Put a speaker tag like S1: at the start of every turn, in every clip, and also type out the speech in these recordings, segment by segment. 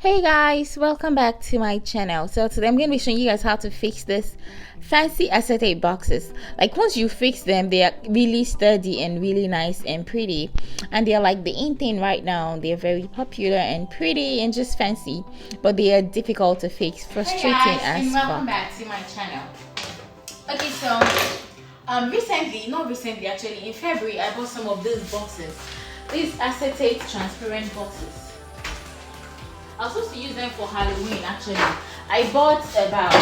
S1: Hey guys, welcome back to my channel. So today I'm going to be showing you guys how to fix this fancy acetate boxes. Like once you fix them, they are really sturdy and really nice and pretty, and they're like the in thing right now. They're very popular and pretty and just fancy, but they are difficult to fix, frustrating
S2: hey guys,
S1: as
S2: and welcome
S1: fuck.
S2: back to my channel. Okay, so actually in February I bought some of these boxes, these acetate transparent boxes. I was supposed to use them for Halloween actually. I bought about,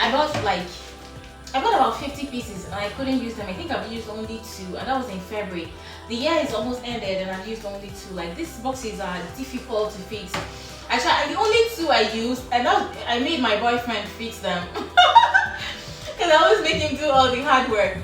S2: I bought about 50 pieces and I couldn't use them. I think I've used only 2, and that was in February. The year is almost ended and I've used only 2. Like these boxes are difficult to fix. The only 2 I used, and I made my boyfriend fix them because I was making him do all the hard work.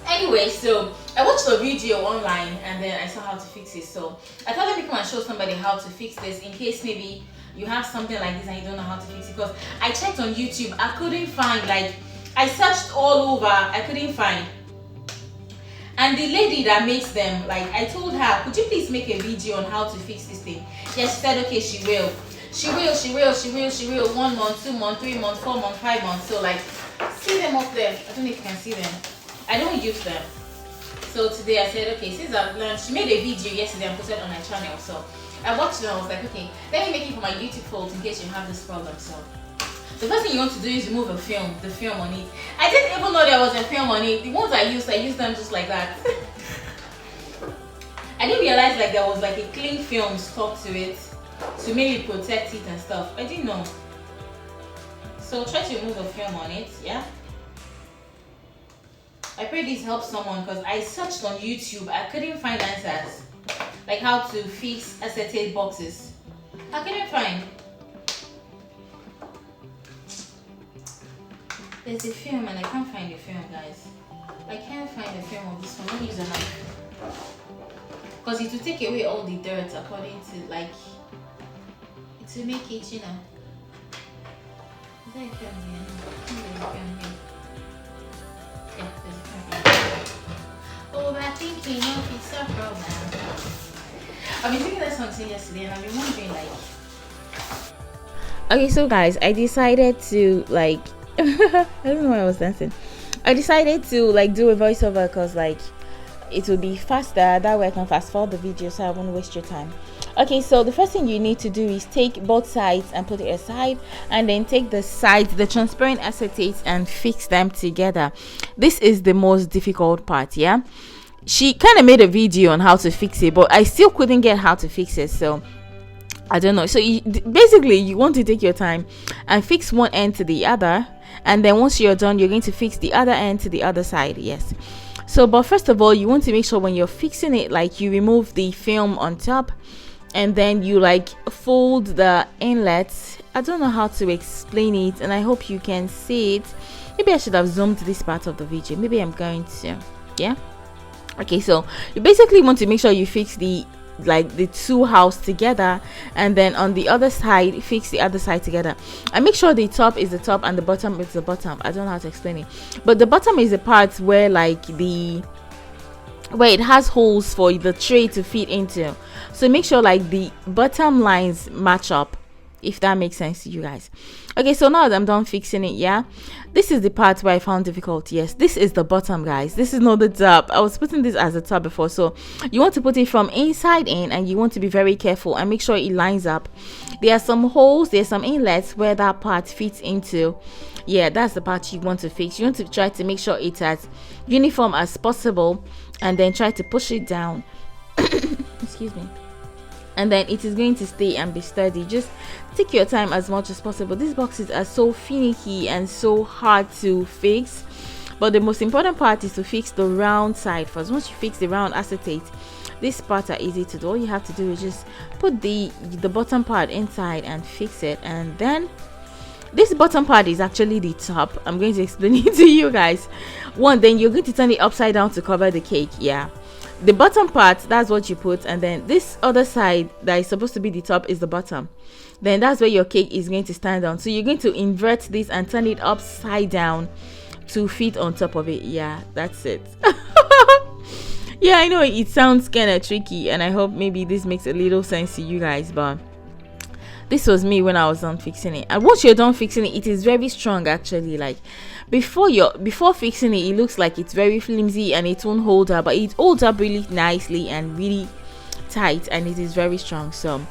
S2: Anyway, so I watched a video online and then I saw how to fix it. So I thought let me come and show somebody how to fix this in case maybe you have something like this and you don't know how to fix it. Because I checked on YouTube, I couldn't find, like I searched all over, I couldn't find. And the lady that makes them, like I told her, could you please make a video on how to fix this thing? Yeah, she said okay, she will. She will. 1 month, 2 months, 3 months, 4 months, 5 months. So like, see them up there. I don't know if you can see them. I don't use them. So today I said, okay, since I've learned, she made a video yesterday and posted on my channel. So I watched it and I was like, okay, let me make it for my YouTube folds in case you have this problem. So the first thing you want to do is remove the film on it. I didn't even know there was a film on it. The ones I used them just like that. I didn't realize like there was like a clean film stuck to it to maybe protect it and stuff. I didn't know. So try to remove the film on it, yeah? I pray this helps someone because I searched on YouTube. I couldn't find answers. Like how to fix acetate boxes. I couldn't find. There's a film and I can't find the film, guys. I can't find the film of this one. Let me use a knife. Because it will take away all the dirt according to like, it will make it, you know. Is there a film here? There's a film here. Yeah, there's a overthinking of it's a problem. I've been thinking that something yesterday and I've been wondering like.
S1: Okay, so guys, I decided to like I don't know why I was dancing. I decided to like do a voiceover because like it will be faster. That way I can fast forward the video so I won't waste your time. Okay, so the first thing you need to do is take both sides and put it aside, and then take the sides, the transparent acetates, and fix them together. This is the most difficult part, yeah? She kind of made a video on how to fix it, but I still couldn't get how to fix it, so I don't know. So basically you want to take your time and fix one end to the other, and then once you're done you're going to fix the other end to the other side. Yes. So but first of all, you want to make sure when you're fixing it, like you remove the film on top, and then you like fold the inlets. I don't know how to explain it, and I hope you can see it. Maybe I should have zoomed this part of the video. Maybe I'm going to, yeah. Okay, so you basically want to make sure you fix the two halves together, and then on the other side fix the other side together, and make sure the top is the top and the bottom is the bottom. I don't know how to explain it, but the bottom is the part where like where it has holes for the tray to fit into. So make sure like the bottom lines match up, if that makes sense to you guys. Okay, so now that I'm done fixing it, yeah, this is the part where I found difficult. Yes, this is the bottom, guys. This is not the top. I was putting this as a top before, so you want to put it from inside in, and you want to be very careful and make sure it lines up. There are some holes, there's some inlets where that part fits into. Yeah, that's the part you want to fix. You want to try to make sure it's as uniform as possible, and then try to push it down. Excuse me. And then it is going to stay and be sturdy. Just take your time as much as possible. These boxes are so finicky and so hard to fix, but the most important part is to fix the round side first. Once you fix the round acetate, these parts are easy to do. All you have to do is just put the bottom part inside and fix it, and then this bottom part is actually the top. I'm going to explain it to you guys. Then you're going to turn it upside down to cover the cake. Yeah, the bottom part, that's what you put, and then this other side that is supposed to be the top is the bottom. Then that's where your cake is going to stand on. So you're going to invert this and turn it upside down to fit on top of it. Yeah, that's it. Yeah, I know it sounds kind of tricky, and I hope maybe this makes a little sense to you guys, but This was me when I was done fixing it. And once you're done fixing it, it is very strong actually. Like before fixing it, it looks like it's very flimsy and it won't hold up, but it holds up really nicely and really tight, and it is very strong. So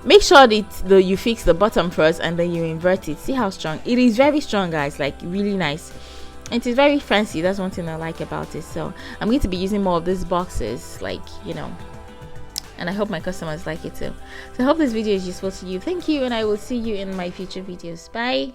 S1: make sure that you fix the bottom first and then you invert it. See how strong it is. Very strong, guys, like really nice. It is very fancy. That's one thing I like about it. So I'm going to be using more of these boxes, like, you know, and I hope my customers like it too. So I hope this video is useful to you. Thank you, and I will see you in my future videos. Bye.